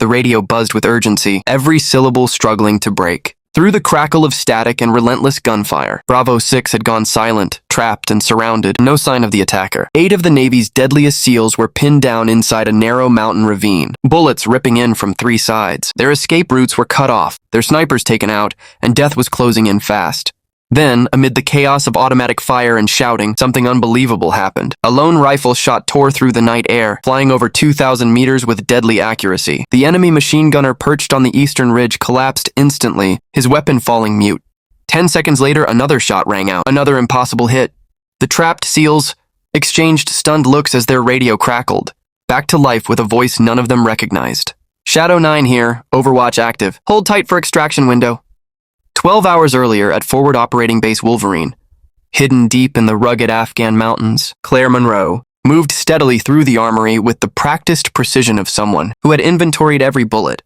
The radio buzzed with urgency, every syllable struggling to break. Through the crackle of static and relentless gunfire, Bravo 6 had gone silent, trapped and surrounded, no sign of the attacker. 8 of the Navy's deadliest SEALs were pinned down inside a narrow mountain ravine, bullets ripping in from 3 sides. Their escape routes were cut off, their snipers taken out, and death was closing in fast. Then, amid the chaos of automatic fire and shouting, something unbelievable happened. A lone rifle shot tore through the night air, flying over 2,000 meters with deadly accuracy. The enemy machine gunner perched on the eastern ridge collapsed instantly, his weapon falling mute. 10 seconds later, another shot rang out, another impossible hit. The trapped SEALs exchanged stunned looks as their radio crackled, back to life with a voice none of them recognized. Shadow 9 here, Overwatch active. Hold tight for extraction window. 12 hours earlier at Forward Operating Base Wolverine, hidden deep in the rugged Afghan mountains, Claire Monroe moved steadily through the armory with the practiced precision of someone who had inventoried every bullet,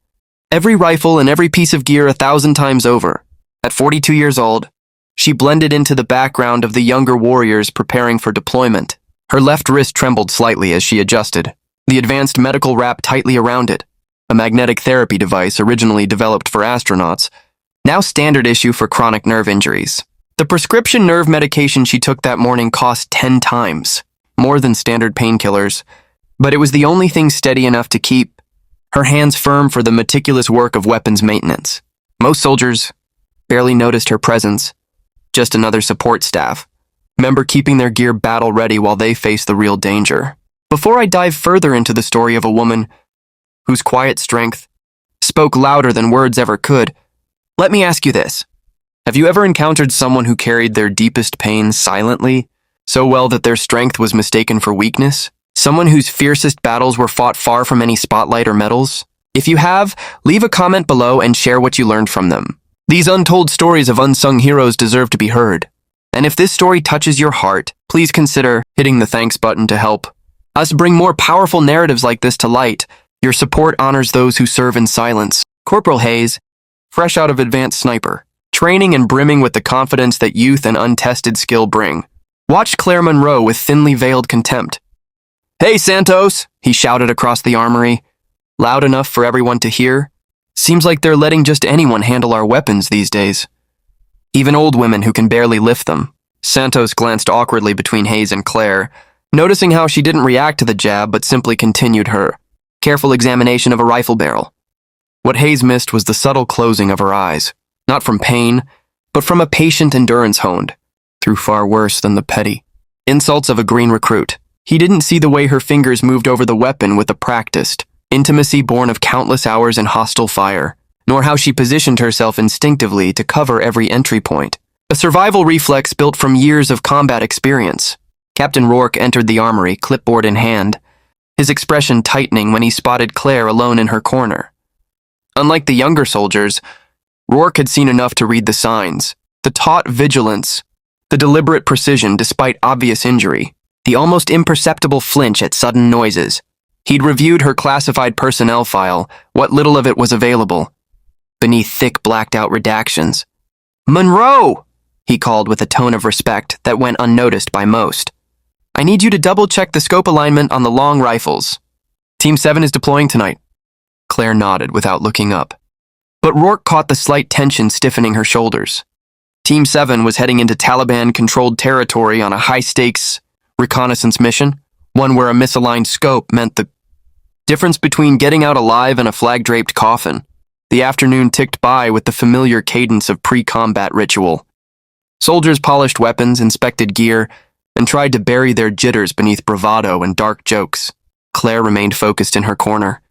every rifle and every piece of gear 1,000 times over. At 42 years old, she blended into the background of the younger warriors preparing for deployment. Her left wrist trembled slightly as she adjusted, the advanced medical wrap tightly around it, a magnetic therapy device originally developed for astronauts, now standard issue for chronic nerve injuries. The prescription nerve medication she took that morning cost 10 times, more than standard painkillers, but it was the only thing steady enough to keep her hands firm for the meticulous work of weapons maintenance. Most soldiers barely noticed her presence, just another support staff, member keeping their gear battle ready while they face the real danger. Before I dive further into the story of a woman whose quiet strength spoke louder than words ever could, let me ask you this. Have you ever encountered someone who carried their deepest pain silently, so well that their strength was mistaken for weakness? Someone whose fiercest battles were fought far from any spotlight or medals? If you have, leave a comment below and share what you learned from them. These untold stories of unsung heroes deserve to be heard. And if this story touches your heart, please consider hitting the thanks button to help us bring more powerful narratives like this to light. Your support honors those who serve in silence. Corporal Hayes, fresh out of advanced sniper, training and brimming with the confidence that youth and untested skill bring, watched Claire Monroe with thinly veiled contempt. "Hey, Santos," he shouted across the armory, loud enough for everyone to hear. "Seems like they're letting just anyone handle our weapons these days. Even old women who can barely lift them." Santos glanced awkwardly between Hayes and Claire, noticing how she didn't react to the jab but simply continued her careful examination of a rifle barrel. What Hayes missed was the subtle closing of her eyes, not from pain, but from a patient endurance honed through far worse than the petty insults of a green recruit. He didn't see the way her fingers moved over the weapon with a practiced intimacy born of countless hours in hostile fire, nor how she positioned herself instinctively to cover every entry point, a survival reflex built from years of combat experience. Captain Rourke entered the armory, clipboard in hand, his expression tightening when he spotted Claire alone in her corner. Unlike the younger soldiers, Rourke had seen enough to read the signs, the taut vigilance, the deliberate precision despite obvious injury, the almost imperceptible flinch at sudden noises. He'd reviewed her classified personnel file, what little of it was available, beneath thick blacked-out redactions. "Monroe!" he called with a tone of respect that went unnoticed by most. "I need you to double-check the scope alignment on the long rifles. Team 7 is deploying tonight." Claire nodded without looking up, but Rourke caught the slight tension stiffening her shoulders. Team 7 was heading into Taliban-controlled territory on a high-stakes reconnaissance mission, one where a misaligned scope meant the difference between getting out alive and a flag-draped coffin. The afternoon ticked by with the familiar cadence of pre-combat ritual. Soldiers polished weapons, inspected gear, and tried to bury their jitters beneath bravado and dark jokes. Claire remained focused in her corner,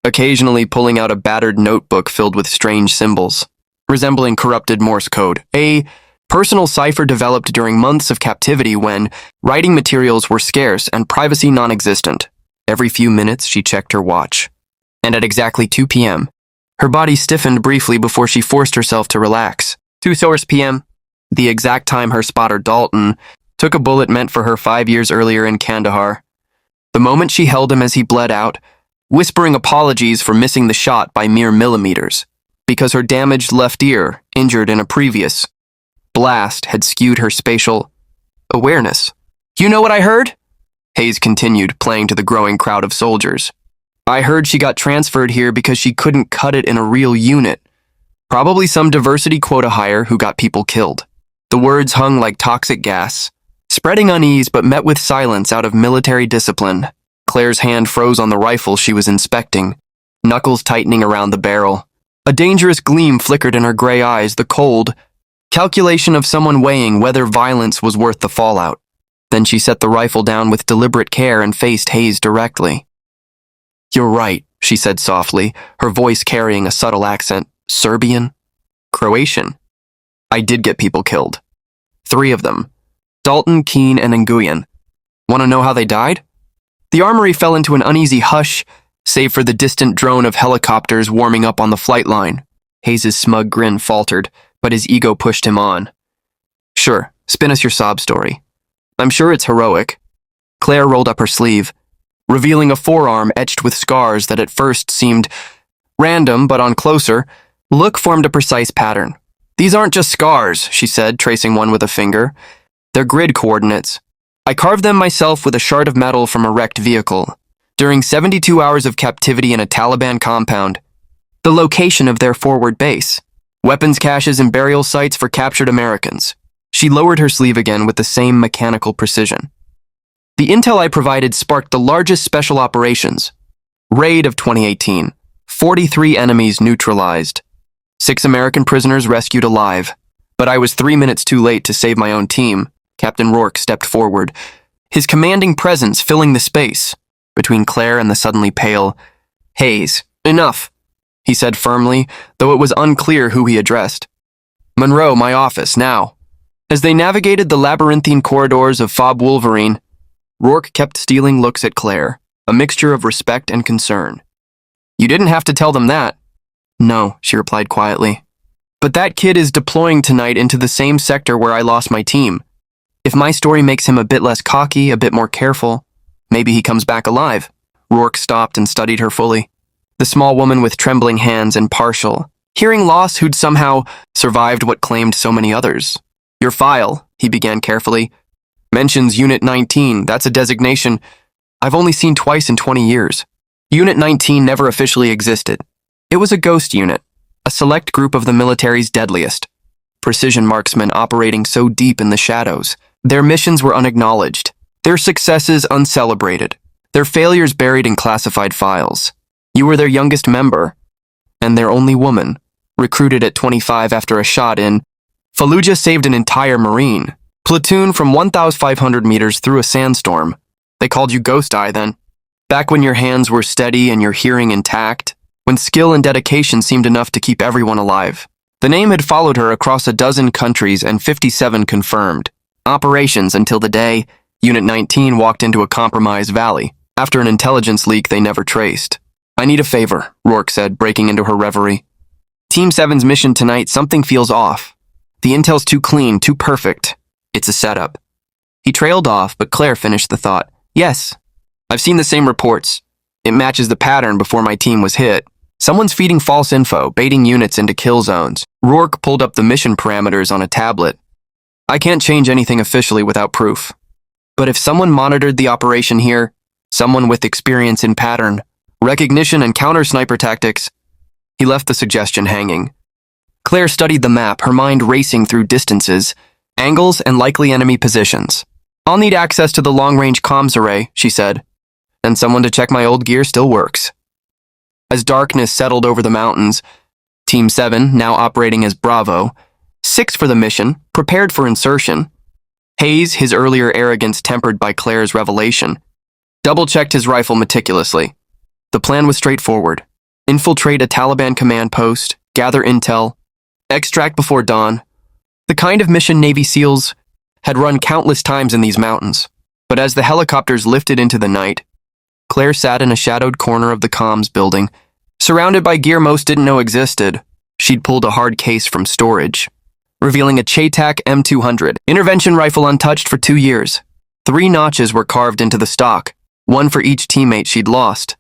occasionally pulling out a battered notebook filled with strange symbols, resembling corrupted Morse code, a personal cipher developed during months of captivity when writing materials were scarce and privacy non-existent. Every few minutes, she checked her watch, and at exactly 2 p.m., her body stiffened briefly before she forced herself to relax. 2 p.m., the exact time her spotter Dalton took a bullet meant for her 5 years earlier in Kandahar. The moment she held him as he bled out, whispering apologies for missing the shot by mere millimeters, because her damaged left ear, injured in a previous blast, had skewed her spatial awareness. "You know what I heard?" Hayes continued, playing to the growing crowd of soldiers. I heard she got transferred here because she couldn't cut it in a real unit. Probably some diversity quota hire who got people killed. The words hung like toxic gas, spreading unease but met with silence out of military discipline. Claire's hand froze on the rifle she was inspecting, knuckles tightening around the barrel. A dangerous gleam flickered in her gray eyes, the cold calculation of someone weighing whether violence was worth the fallout. Then she set the rifle down with deliberate care and faced Hayes directly. "You're right," she said softly, her voice carrying a subtle accent. "Serbian? Croatian? I did get people killed. 3 of them. Dalton, Keene, and Nguyen. Want to know how they died?" The armory fell into an uneasy hush, save for the distant drone of helicopters warming up on the flight line. Hayes' smug grin faltered, but his ego pushed him on. "Sure, spin us your sob story. I'm sure it's heroic." Claire rolled up her sleeve, revealing a forearm etched with scars that at first seemed random, but on closer look formed a precise pattern. "These aren't just scars," she said, tracing one with a finger. "They're grid coordinates. I carved them myself with a shard of metal from a wrecked vehicle. During 72 hours of captivity in a Taliban compound, the location of their forward base, weapons caches and burial sites for captured Americans." She lowered her sleeve again with the same mechanical precision. "The intel I provided sparked the largest special operations raid of 2018. 43 enemies neutralized. 6 American prisoners rescued alive. But I was 3 minutes too late to save my own team." Captain Rourke stepped forward, his commanding presence filling the space between Claire and the suddenly pale Hayes. "Enough," he said firmly, though it was unclear who he addressed. "Monroe, my office, now." As they navigated the labyrinthine corridors of Fob Wolverine, Rourke kept stealing looks at Claire, a mixture of respect and concern. "You didn't have to tell them that." "No," she replied quietly. "But that kid is deploying tonight into the same sector where I lost my team. If my story makes him a bit less cocky, a bit more careful, maybe he comes back alive." Rourke stopped and studied her fully. The small woman with trembling hands and partial hearing loss who'd somehow survived what claimed so many others. "Your file," he began carefully, "mentions Unit 19. That's a designation I've only seen twice in 20 years. Unit 19 never officially existed. It was a ghost unit, a select group of the military's deadliest. Precision marksmen operating so deep in the shadows. Their missions were unacknowledged, their successes uncelebrated, their failures buried in classified files. You were their youngest member, and their only woman, recruited at 25 after a shot in Fallujah saved an entire Marine platoon from 1,500 meters through a sandstorm. They called you Ghost Eye then. Back when your hands were steady and your hearing intact, when skill and dedication seemed enough to keep everyone alive. The name had followed her across a dozen countries and 57 confirmed operations until the day Unit 19 walked into a compromised valley, after an intelligence leak they never traced. "I need a favor," Rourke said, breaking into her reverie. "Team 7's mission tonight, something feels off. The intel's too clean, too perfect. It's a setup." He trailed off, but Claire finished the thought. "Yes, I've seen the same reports. It matches the pattern before my team was hit. Someone's feeding false info, baiting units into kill zones." Rourke pulled up the mission parameters on a tablet. "I can't change anything officially without proof. But if someone monitored the operation here, someone with experience in pattern, recognition, and counter-sniper tactics..." He left the suggestion hanging. Claire studied the map, her mind racing through distances, angles, and likely enemy positions. "I'll need access to the long-range comms array," she said. "And someone to check my old gear still works." As darkness settled over the mountains, Team 7, now operating as Bravo, 6 for the mission, prepared for insertion. Hayes, his earlier arrogance tempered by Claire's revelation, double-checked his rifle meticulously. The plan was straightforward. Infiltrate a Taliban command post, gather intel, extract before dawn. The kind of mission Navy SEALs had run countless times in these mountains. But as the helicopters lifted into the night, Claire sat in a shadowed corner of the comms building, surrounded by gear most didn't know existed. She'd pulled a hard case from storage, revealing a Chaytak M200, intervention rifle untouched for 2 years. 3 notches were carved into the stock, one for each teammate she'd lost.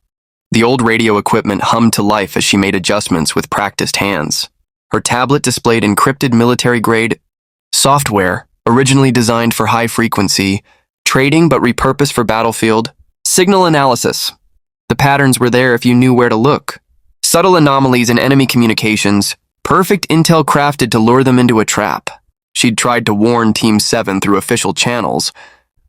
The old radio equipment hummed to life as she made adjustments with practiced hands. Her tablet displayed encrypted military-grade software, originally designed for high-frequency trading but repurposed for battlefield signal analysis. The patterns were there if you knew where to look. Subtle anomalies in enemy communications, perfect intel crafted to lure them into a trap. She'd tried to warn Team 7 through official channels,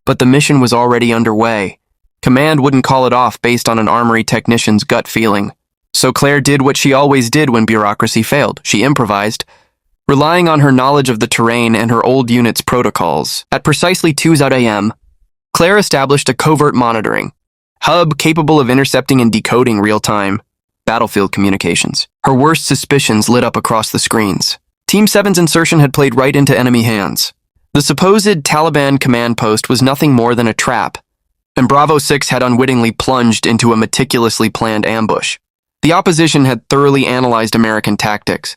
but the mission was already underway. Command wouldn't call it off based on an armory technician's gut feeling. So Claire did what she always did when bureaucracy failed. She improvised, relying on her knowledge of the terrain and her old unit's protocols. At precisely 2:00 a.m., Claire established a covert monitoring hub capable of intercepting and decoding real-time battlefield communications. Her worst suspicions lit up across the screens. Team 7's insertion had played right into enemy hands. The supposed Taliban command post was nothing more than a trap, and Bravo 6 had unwittingly plunged into a meticulously planned ambush. The opposition had thoroughly analyzed American tactics,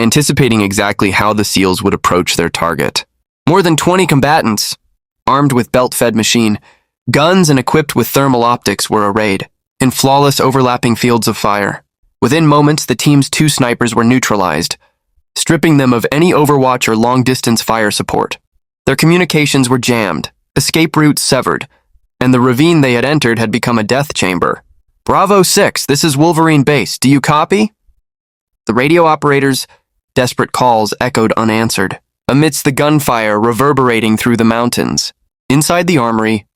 anticipating exactly how the SEALs would approach their target. More than 20 combatants, armed with belt-fed machine guns and equipped with thermal optics, were arrayed in flawless overlapping fields of fire. Within moments, the team's 2 snipers were neutralized, stripping them of any overwatch or long-distance fire support. Their communications were jammed, escape routes severed, and the ravine they had entered had become a death chamber. Bravo 6, this is Wolverine Base. Do you copy? The radio operator's desperate calls echoed unanswered, amidst the gunfire reverberating through the mountains. Inside the armory,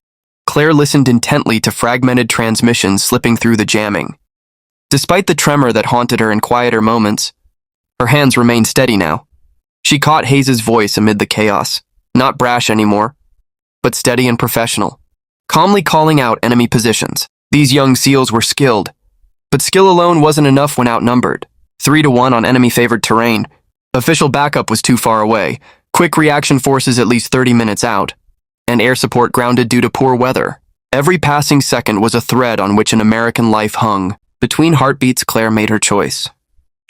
Claire listened intently to fragmented transmissions slipping through the jamming. Despite the tremor that haunted her in quieter moments, her hands remained steady now. She caught Hayes' voice amid the chaos, not brash anymore, but steady and professional, calmly calling out enemy positions. These young SEALs were skilled, but skill alone wasn't enough when outnumbered. 3-1 on enemy-favored terrain. Official backup was too far away, quick reaction forces at least 30 minutes out, and air support grounded due to poor weather. Every passing second was a thread on which an American life hung. Between heartbeats, Claire made her choice.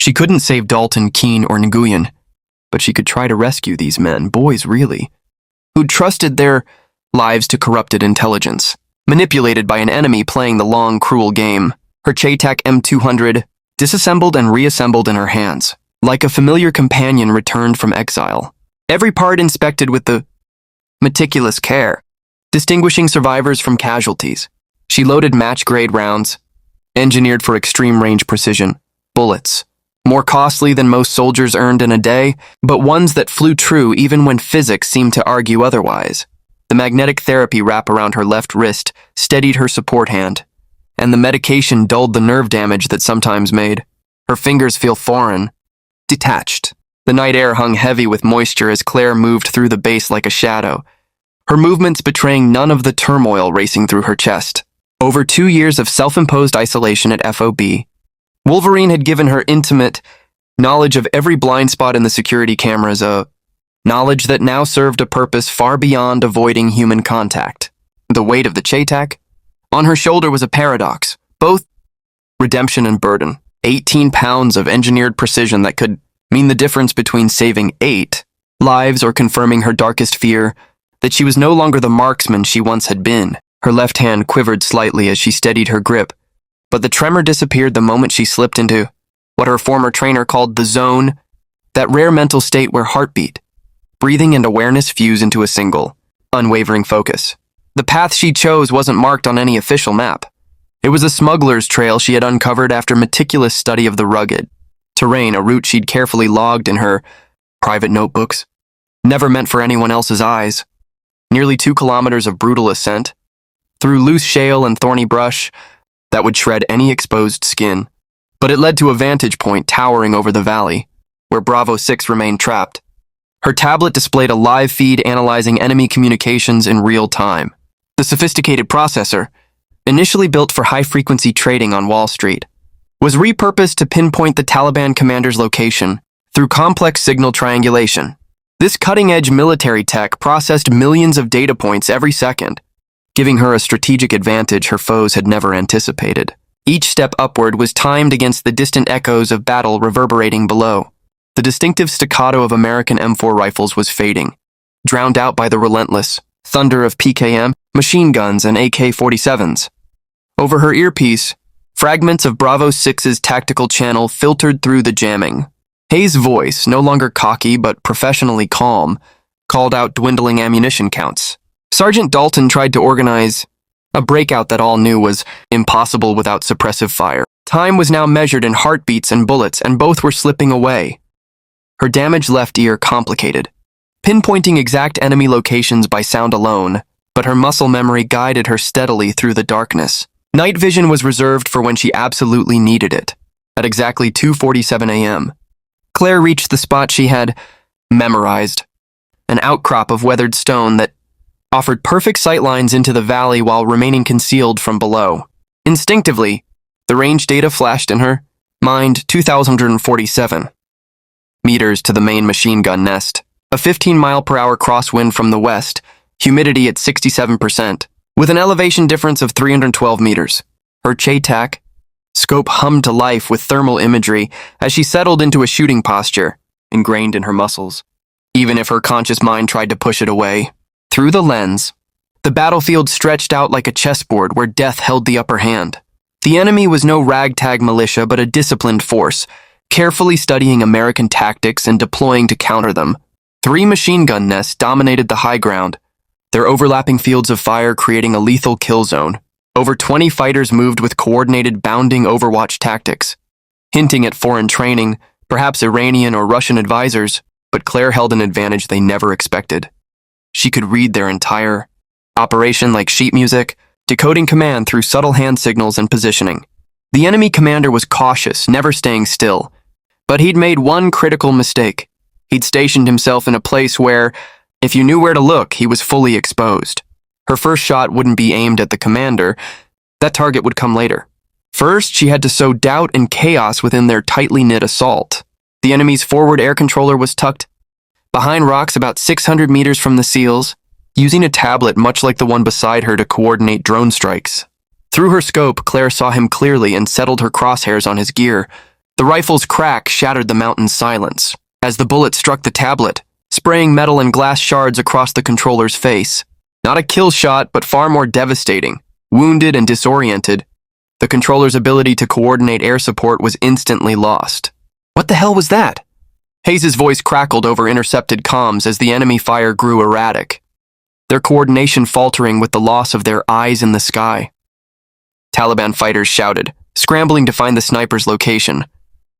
She couldn't save Dalton, Keene, or Nguyen, but she could try to rescue these men, boys really, who'd trusted their lives to corrupted intelligence, manipulated by an enemy playing the long, cruel game. Her Chaytak M200 disassembled and reassembled in her hands, like a familiar companion returned from exile. Every part inspected with the meticulous care, distinguishing survivors from casualties. She loaded match-grade rounds, engineered for extreme range precision, bullets, more costly than most soldiers earned in a day, but ones that flew true even when physics seemed to argue otherwise. The magnetic therapy wrap around her left wrist steadied her support hand, and the medication dulled the nerve damage that sometimes made her fingers feel foreign, detached. The night air hung heavy with moisture as Claire moved through the base like a shadow, her movements betraying none of the turmoil racing through her chest. Over 2 years of self-imposed isolation at FOB, Wolverine had given her intimate knowledge of every blind spot in the security cameras, a knowledge that now served a purpose far beyond avoiding human contact. The weight of the Chaytak on her shoulder was a paradox, both redemption and burden. 18 pounds of engineered precision that could mean the difference between saving 8 lives or confirming her darkest fear, that she was no longer the marksman she once had been. Her left hand quivered slightly as she steadied her grip, but the tremor disappeared the moment she slipped into what her former trainer called the zone, that rare mental state where heartbeat, breathing, and awareness fuse into a single, unwavering focus. The path she chose wasn't marked on any official map. It was a smuggler's trail she had uncovered after meticulous study of the rugged terrain, a route she'd carefully logged in her private notebooks, never meant for anyone else's eyes. Nearly 2 kilometers of brutal ascent, through loose shale and thorny brush that would shred any exposed skin. But it led to a vantage point towering over the valley, where Bravo 6 remained trapped. Her tablet displayed a live feed analyzing enemy communications in real time. The sophisticated processor, initially built for high-frequency trading on Wall Street, was repurposed to pinpoint the Taliban commander's location through complex signal triangulation. This cutting-edge military tech processed millions of data points every second, giving her a strategic advantage her foes had never anticipated. Each step upward was timed against the distant echoes of battle reverberating below. The distinctive staccato of American M4 rifles was fading, drowned out by the relentless thunder of PKM, machine guns, and AK-47s. Over her earpiece, fragments of Bravo 6's tactical channel filtered through the jamming. Hayes' voice, no longer cocky but professionally calm, called out dwindling ammunition counts. Sergeant Dalton tried to organize a breakout that all knew was impossible without suppressive fire. Time was now measured in heartbeats and bullets, and both were slipping away. Her damaged left ear complicated, pinpointing exact enemy locations by sound alone, but her muscle memory guided her steadily through the darkness. Night vision was reserved for when she absolutely needed it. At exactly 2:47 a.m., Claire reached the spot she had memorized, an outcrop of weathered stone that offered perfect sightlines into the valley while remaining concealed from below. Instinctively, the range data flashed in her mind: 2,047 meters to the main machine gun nest, a 15-mile-per-hour crosswind from the west, humidity at 67%, with an elevation difference of 312 meters. Her JTAC scope hummed to life with thermal imagery as she settled into a shooting posture, ingrained in her muscles. Even if her conscious mind tried to push it away, through the lens, the battlefield stretched out like a chessboard where death held the upper hand. The enemy was no ragtag militia but a disciplined force, carefully studying American tactics and deploying to counter them. 3 machine gun nests dominated the high ground, their overlapping fields of fire creating a lethal kill zone. Over 20 fighters moved with coordinated bounding Overwatch tactics, hinting at foreign training, perhaps Iranian or Russian advisors, but Claire held an advantage they never expected. She could read their entire operation like sheet music, decoding command through subtle hand signals and positioning. The enemy commander was cautious, never staying still, but he'd made one critical mistake. He'd stationed himself in a place where, if you knew where to look, he was fully exposed. Her first shot wouldn't be aimed at the commander. That target would come later. First, she had to sow doubt and chaos within their tightly knit assault. The enemy's forward air controller was tucked behind rocks about 600 meters from the SEALs, using a tablet much like the one beside her to coordinate drone strikes. Through her scope, Claire saw him clearly and settled her crosshairs on his gear. The rifle's crack shattered the mountain's silence as the bullet struck the tablet, spraying metal and glass shards across the controller's face. Not a kill shot, but far more devastating. Wounded and disoriented, the controller's ability to coordinate air support was instantly lost. What the hell was that? Hayes' voice crackled over intercepted comms as the enemy fire grew erratic, their coordination faltering with the loss of their eyes in the sky. Taliban fighters shouted, scrambling to find the sniper's location,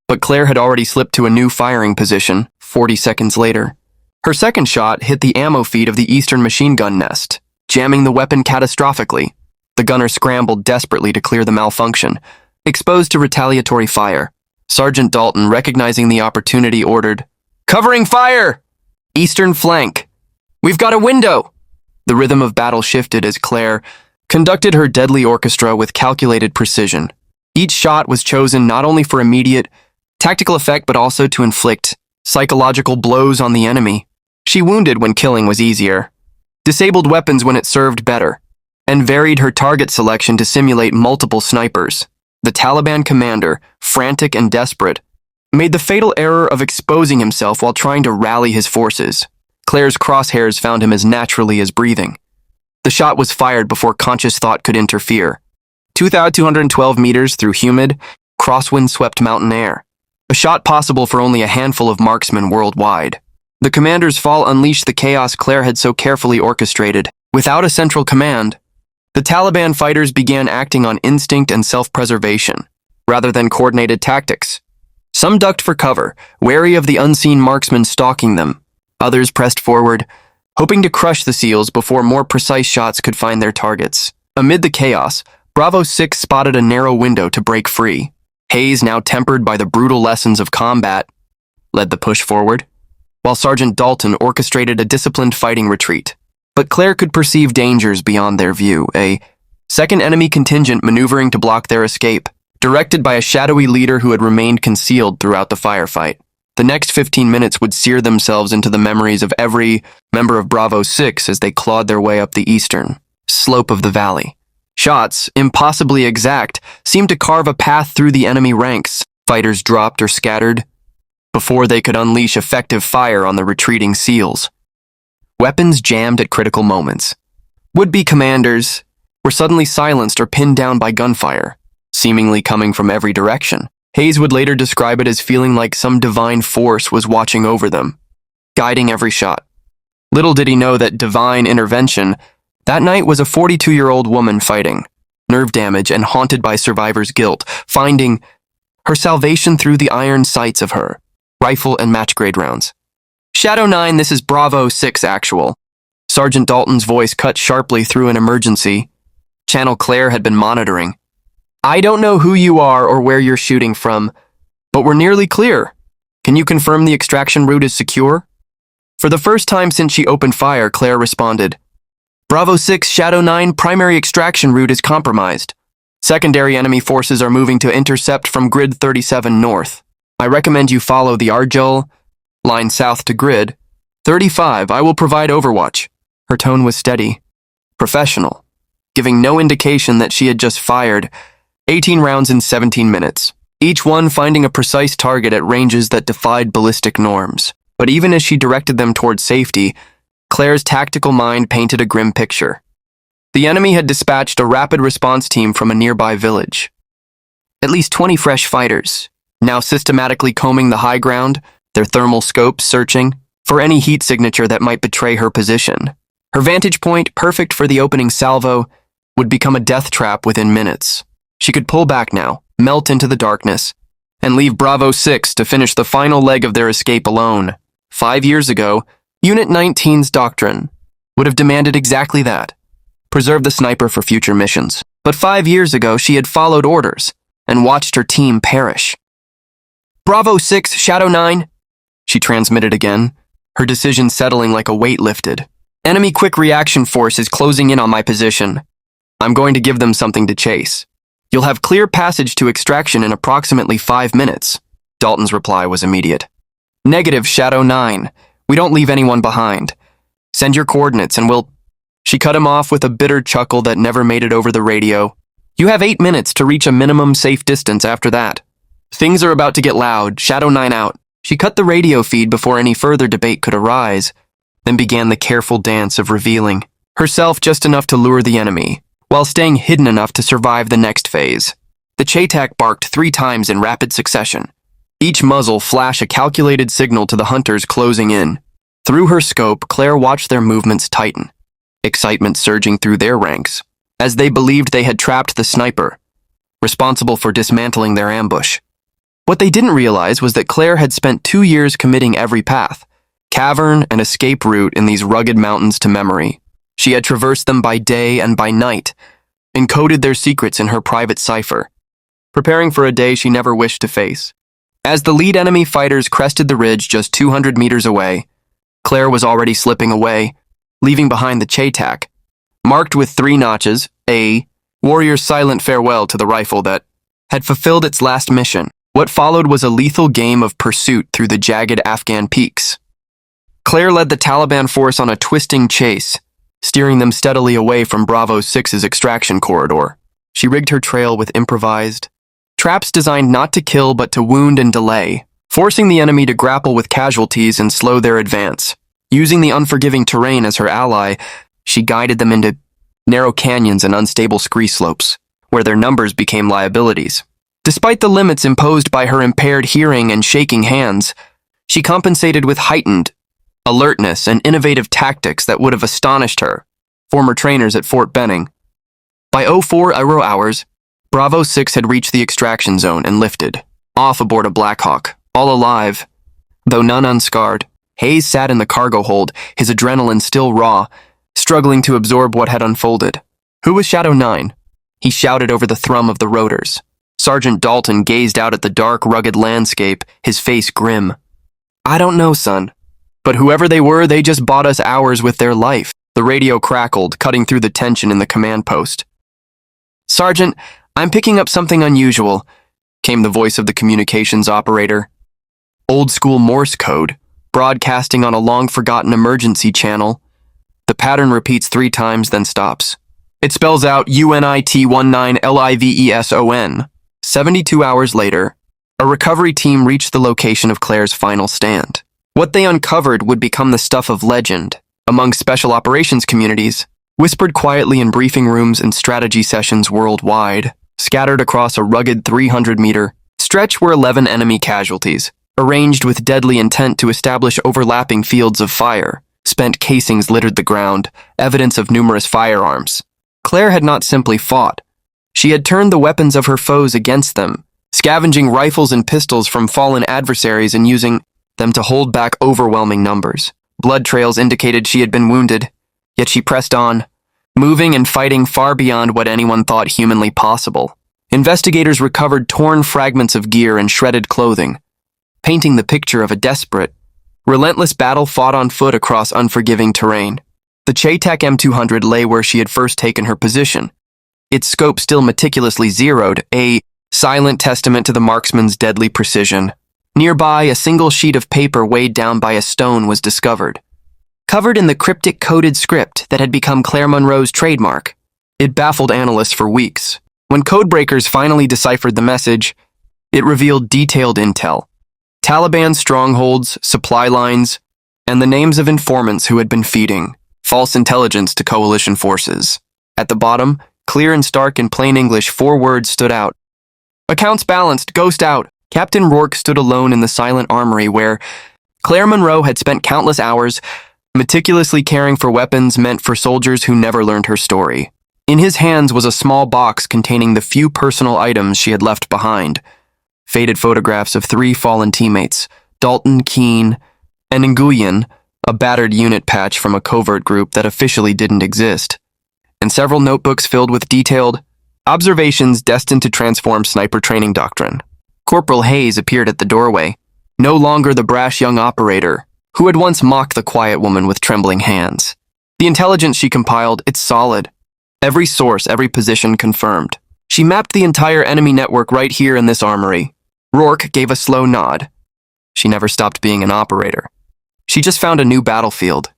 but Claire had already slipped to a new firing position 40 seconds later. Her second shot hit the ammo feed of the eastern machine gun nest, jamming the weapon catastrophically. The gunner scrambled desperately to clear the malfunction, exposed to retaliatory fire. Sergeant Dalton, recognizing the opportunity, ordered, "Covering fire! Eastern flank! We've got a window!" The rhythm of battle shifted as Claire conducted her deadly orchestra with calculated precision. Each shot was chosen not only for immediate tactical effect but also to inflict psychological blows on the enemy. She wounded when killing was easier, disabled weapons when it served better, and varied her target selection to simulate multiple snipers. The Taliban commander, frantic and desperate, made the fatal error of exposing himself while trying to rally his forces. Claire's crosshairs found him as naturally as breathing. The shot was fired before conscious thought could interfere. 2,212 meters through humid, crosswind-swept mountain air. A shot possible for only a handful of marksmen worldwide. The commander's fall unleashed the chaos Claire had so carefully orchestrated. Without a central command, the Taliban fighters began acting on instinct and self-preservation, rather than coordinated tactics. Some ducked for cover, wary of the unseen marksmen stalking them. Others pressed forward, hoping to crush the SEALs before more precise shots could find their targets. Amid the chaos, Bravo 6 spotted a narrow window to break free. Hayes, now tempered by the brutal lessons of combat, led the push forward, while Sergeant Dalton orchestrated a disciplined fighting retreat. But Claire could perceive dangers beyond their view, a second enemy contingent maneuvering to block their escape, directed by a shadowy leader who had remained concealed throughout the firefight. The next 15 minutes would sear themselves into the memories of every member of Bravo 6 as they clawed their way up the eastern slope of the valley. Shots, impossibly exact, seemed to carve a path through the enemy ranks. Fighters dropped or scattered before they could unleash effective fire on the retreating SEALs. Weapons jammed at critical moments. Would-be commanders were suddenly silenced or pinned down by gunfire, seemingly coming from every direction. Hayes would later describe it as feeling like some divine force was watching over them, guiding every shot. Little did he know that divine intervention That night was a 42-year-old woman fighting, nerve damage and haunted by survivor's guilt, finding her salvation through the iron sights of her rifle and match-grade rounds. Shadow 9, this is Bravo 6 actual. Sergeant Dalton's voice cut sharply through an emergency channel Claire had been monitoring. I don't know who you are or where you're shooting from, but we're nearly clear. Can you confirm the extraction route is secure? For the first time since she opened fire, Claire responded. Bravo 6, Shadow 9, primary extraction route is compromised. Secondary enemy forces are moving to intercept from Grid 37 north. I recommend you follow the Arjul line south to Grid 35. I will provide overwatch. Her tone was steady, professional, giving no indication that she had just fired 18 rounds in 17 minutes, each one finding a precise target at ranges that defied ballistic norms. But even as she directed them toward safety, Claire's tactical mind painted a grim picture. The enemy had dispatched a rapid response team from a nearby village. At least 20 fresh fighters, now systematically combing the high ground, their thermal scopes searching for any heat signature that might betray her position. Her vantage point, perfect for the opening salvo, would become a death trap within minutes. She could pull back now, melt into the darkness, and leave Bravo 6 to finish the final leg of their escape alone. 5 years ago, Unit 19's doctrine would have demanded exactly that. Preserve the sniper for future missions. But 5 years ago, she had followed orders and watched her team perish. Bravo 6, Shadow 9, she transmitted again, her decision settling like a weight lifted. Enemy quick reaction force is closing in on my position. I'm going to give them something to chase. You'll have clear passage to extraction in approximately 5 minutes. Dalton's reply was immediate. Negative, Shadow 9. We don't leave anyone behind. Send your coordinates and we'll... She cut him off with a bitter chuckle that never made it over the radio. You have 8 minutes to reach a minimum safe distance after that. Things are about to get loud. Shadow 9 out. She cut the radio feed before any further debate could arise, then began the careful dance of revealing herself just enough to lure the enemy, while staying hidden enough to survive the next phase. The Chaitak barked 3 times in rapid succession. Each muzzle flashed a calculated signal to the hunters closing in. Through her scope, Claire watched their movements tighten, excitement surging through their ranks, as they believed they had trapped the sniper, responsible for dismantling their ambush. What they didn't realize was that Claire had spent 2 years committing every path, cavern and escape route in these rugged mountains to memory. She had traversed them by day and by night, encoded their secrets in her private cipher, preparing for a day she never wished to face. As the lead enemy fighters crested the ridge just 200 meters away, Claire was already slipping away, leaving behind the Chaitak, marked with 3 notches, a warrior's silent farewell to the rifle that had fulfilled its last mission. What followed was a lethal game of pursuit through the jagged Afghan peaks. Claire led the Taliban force on a twisting chase, steering them steadily away from Bravo 6's extraction corridor. She rigged her trail with improvised traps designed not to kill but to wound and delay, forcing the enemy to grapple with casualties and slow their advance. Using the unforgiving terrain as her ally, she guided them into narrow canyons and unstable scree slopes, where their numbers became liabilities. Despite the limits imposed by her impaired hearing and shaking hands, she compensated with heightened alertness and innovative tactics that would have astonished her former trainers at Fort Benning. By 04 Aero hours, Bravo 6 had reached the extraction zone and lifted, off aboard a Blackhawk, all alive, though none unscarred. Hayes sat in the cargo hold, his adrenaline still raw, struggling to absorb what had unfolded. Who was Shadow 9? He shouted over the thrum of the rotors. Sergeant Dalton gazed out at the dark, rugged landscape, his face grim. I don't know, son. But whoever they were, they just bought us hours with their life. The radio crackled, cutting through the tension in the command post. Sergeant, I'm picking up something unusual, came the voice of the communications operator. Old-school Morse code, broadcasting on a long-forgotten emergency channel. The pattern repeats 3 times, then stops. It spells out UNIT19LIVESON. 72 hours later, a recovery team reached the location of Claire's final stand. What they uncovered would become the stuff of legend among special operations communities, whispered quietly in briefing rooms and strategy sessions worldwide. Scattered across a rugged 300-meter stretch were 11 enemy casualties, arranged with deadly intent to establish overlapping fields of fire. Spent casings littered the ground, evidence of numerous firearms. Claire had not simply fought. She had turned the weapons of her foes against them, scavenging rifles and pistols from fallen adversaries and using them to hold back overwhelming numbers. Blood trails indicated she had been wounded, yet she pressed on, moving and fighting far beyond what anyone thought humanly possible. Investigators recovered torn fragments of gear and shredded clothing, painting the picture of a desperate, relentless battle fought on foot across unforgiving terrain. The Chaytak M200 lay where she had first taken her position, its scope still meticulously zeroed, a silent testament to the marksman's deadly precision. Nearby, a single sheet of paper weighed down by a stone was discovered, covered in the cryptic coded script that had become Claire Monroe's trademark. It baffled analysts for weeks. When codebreakers finally deciphered the message, it revealed detailed intel. Taliban strongholds, supply lines, and the names of informants who had been feeding false intelligence to coalition forces. At the bottom, clear and stark in plain English, 4 words stood out. Accounts balanced, ghost out. Captain Rourke stood alone in the silent armory where Claire Monroe had spent countless hours meticulously caring for weapons meant for soldiers who never learned her story. In his hands was a small box containing the few personal items she had left behind. Faded photographs of 3 fallen teammates, Dalton, Keene, and Nguyen, a battered unit patch from a covert group that officially didn't exist, and several notebooks filled with detailed observations destined to transform sniper training doctrine. Corporal Hayes appeared at the doorway, no longer the brash young operator who had once mocked the quiet woman with trembling hands. The intelligence she compiled, it's solid. Every source, every position confirmed. She mapped the entire enemy network right here in this armory. Rourke gave a slow nod. She never stopped being an operator. She just found a new battlefield.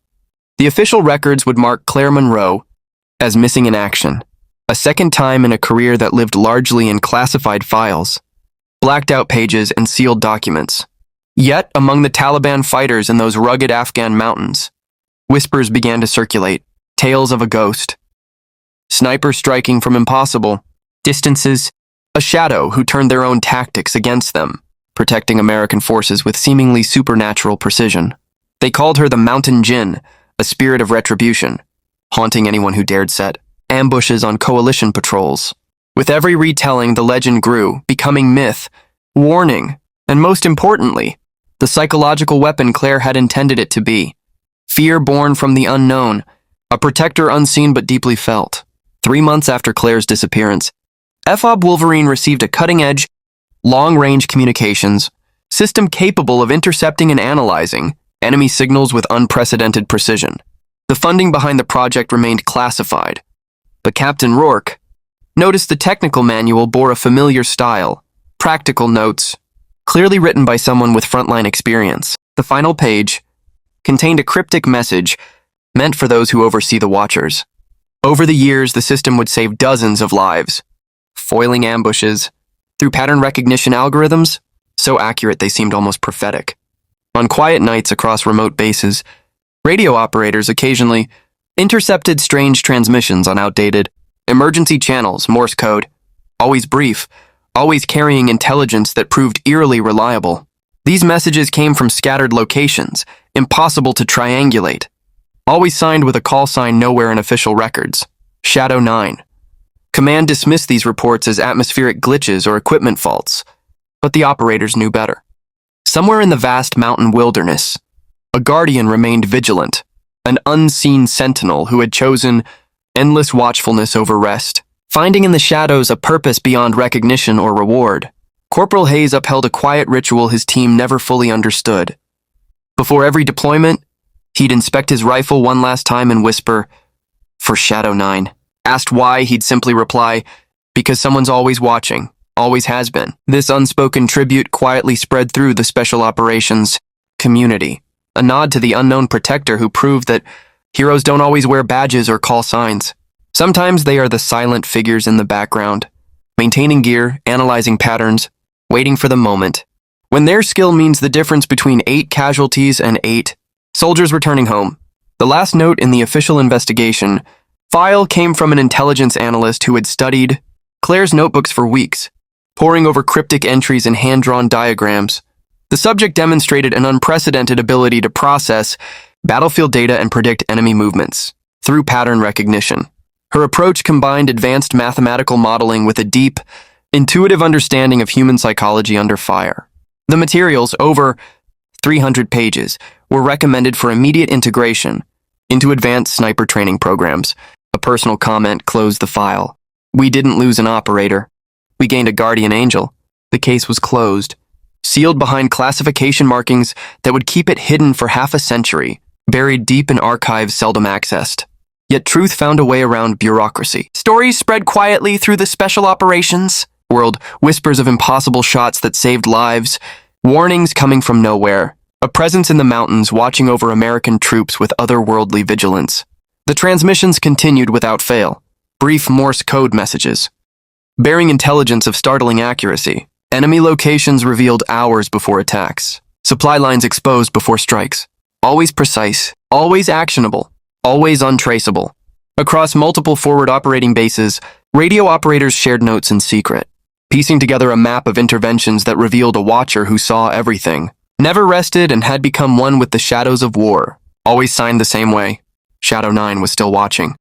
The official records would mark Claire Monroe as missing in action, a second time in a career that lived largely in classified files, blacked out pages, and sealed documents. Yet, among the Taliban fighters in those rugged Afghan mountains, whispers began to circulate, tales of a ghost. Snipers striking from impossible distances, a shadow who turned their own tactics against them, protecting American forces with seemingly supernatural precision. They called her the Mountain Djinn, a spirit of retribution, haunting anyone who dared set ambushes on coalition patrols. With every retelling, the legend grew, becoming myth, warning, and most importantly, the psychological weapon Claire had intended it to be. Fear born from the unknown, a protector unseen but deeply felt. 3 months after Claire's disappearance, FOB Wolverine received a cutting-edge, long-range communications system capable of intercepting and analyzing enemy signals with unprecedented precision. The funding behind the project remained classified, but Captain Rourke noticed the technical manual bore a familiar style, practical notes, clearly written by someone with frontline experience. The final page contained a cryptic message meant for those who oversee the Watchers. Over the years, the system would save dozens of lives, foiling ambushes through pattern recognition algorithms, so accurate they seemed almost prophetic. On quiet nights across remote bases, radio operators occasionally intercepted strange transmissions on outdated emergency channels, Morse code, always brief, always carrying intelligence that proved eerily reliable. These messages came from scattered locations, impossible to triangulate, always signed with a call sign nowhere in official records, Shadow 9. Command dismissed these reports as atmospheric glitches or equipment faults, but the operators knew better. Somewhere in the vast mountain wilderness, a guardian remained vigilant, an unseen sentinel who had chosen endless watchfulness over rest, finding in the shadows a purpose beyond recognition or reward. Corporal Hayes upheld a quiet ritual his team never fully understood. Before every deployment, he'd inspect his rifle one last time and whisper, "For Shadow 9. Asked why, he'd simply reply, "Because someone's always watching, always has been." This unspoken tribute quietly spread through the Special Operations community, a nod to the unknown protector who proved that heroes don't always wear badges or call signs. Sometimes they are the silent figures in the background, maintaining gear, analyzing patterns, waiting for the moment when their skill means the difference between 8 casualties and 8 soldiers returning home. The last note in the official investigation file came from an intelligence analyst who had studied Claire's notebooks for weeks, poring over cryptic entries and hand-drawn diagrams. The subject demonstrated an unprecedented ability to process battlefield data and predict enemy movements through pattern recognition. Her approach combined advanced mathematical modeling with a deep, intuitive understanding of human psychology under fire. The materials, over 300 pages, were recommended for immediate integration into advanced sniper training programs. A personal comment closed the file. We didn't lose an operator. We gained a guardian angel. The case was closed, sealed behind classification markings that would keep it hidden for half a century, buried deep in archives seldom accessed. Yet truth found a way around bureaucracy. Stories spread quietly through the special operations world, whispers of impossible shots that saved lives, warnings coming from nowhere, a presence in the mountains watching over American troops with otherworldly vigilance. The transmissions continued without fail, brief Morse code messages, bearing intelligence of startling accuracy. Enemy locations revealed hours before attacks, supply lines exposed before strikes. Always precise, always actionable, always untraceable. Across multiple forward operating bases, radio operators shared notes in secret, piecing together a map of interventions that revealed a watcher who saw everything, never rested and had become one with the shadows of war, always signed the same way. Shadow 9 was still watching.